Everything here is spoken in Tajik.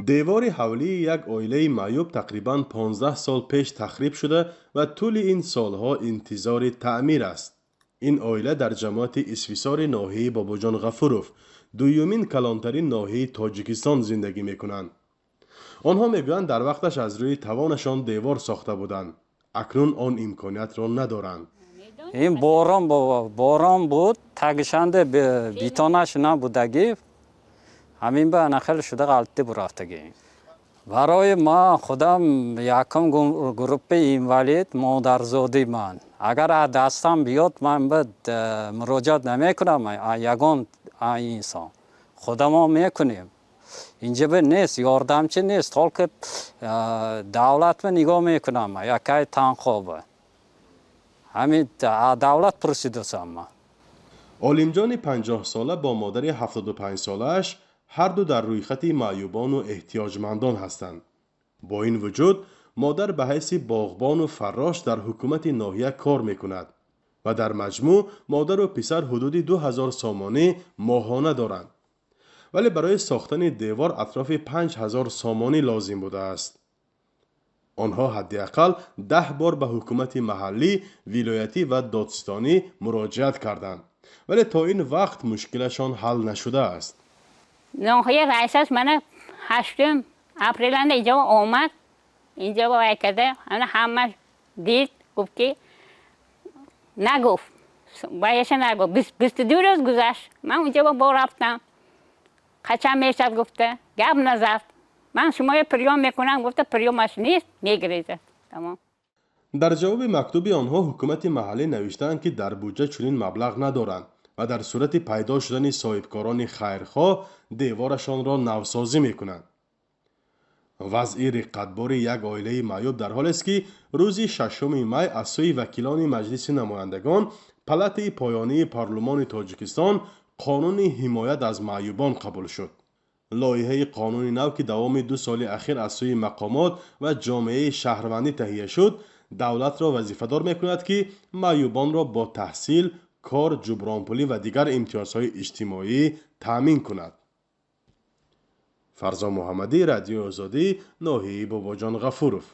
девори ҳавлии як оилаи маъюб тақрибан 15 сол пеш тахриб шуда ва тӯли ин солҳо интизори таъмир аст. ин оила дар ҷамоати исфисори ноҳияи Бобоҷон Ғафуров, дуюмин калонтарин ноҳияи Тоҷикистон зиндагӣ мекунанд. онҳо мегӯянд дар вақташ аз рӯи тавонашон девор сохта буданд. акнун он имкониятро надоранд. ин борон буд, тагишанде битонаш набудагӣ, ҳамин ба анахел шуда ғалти бурафтагӣ. барои ман худам якум группи инвалид модарзоди ман. агар аз дастам биёд ман муроҷиат намекунам, ягон инсон худамо мекунем. инҷа нест, ёрдамчи нест, толки давлатро нигоҳ мекунам, якай танхо ба ҳамин давлат пурсидусам ман. олимҷони 50 сола бо модари 75 солааш ҳарду дар рӯйхати маъюбону эҳтиёҷмандон ҳастанд. бо ин вуҷуд модар ба ҳайси боғбону фаррош дар ҳукумати ноҳия кор мекунад ва дар маҷмӯъ модару писар ҳудуди 2000 сомонӣ моҳона доранд. вале барои сохтани девор атрофи 5000 сомонӣ лозим будааст. онҳо ҳадди ақал 10 бор ба ҳукумати маҳаллӣ, вилоятӣ ва додстонӣ муроҷиат карданд, вале то ин вақт мушкилашон ҳал нашудааст. ноҳия раисаш мана 8 апреланда инҷо омад, инҷо вай карда, ҳама дид, гуфт ки нагуфт, баяша нагуфт. 22 рӯз гузашт, ман унҷо бо рафтам, қачан мешад гуфта, гап назад. ман шуморо приём мекунам, гуфта приёмаш нест, мегирезад. тамом. дар ҷавоби мактуби онҳо ҳукумати маҳаллӣ навиштаанд ки дар буҷа чунин маблағ надоранд ва дар сурати пайдо шудани соҳибкорони хайрхоҳ деворашонро навсозӣ мекунанд. вазъи риққатбори як оилаи маъюб дар ҳолест ки рӯзи 6 май аз сӯи вакилони маҷлиси намояндагон палати поёнии парлумони Тоҷикистон қонуни ҳимоят аз маъюбон қабул шуд. лоиҳаи қонуни нав ки давоми 2 соли ахир аз сӯи мақомот ва ҷомеаи шаҳрвандӣ таҳия шуд, давлатро вазифадор мекунад ки маъюбонро бо таҳсил, кор, ҷубронпулӣ ва дигар имтиёзҳои иҷтимоӣ таъмин кунад. фарзо муҳаммадӣ, радиои озодӣ, ноҳияи Бобоҷон Ғафуров.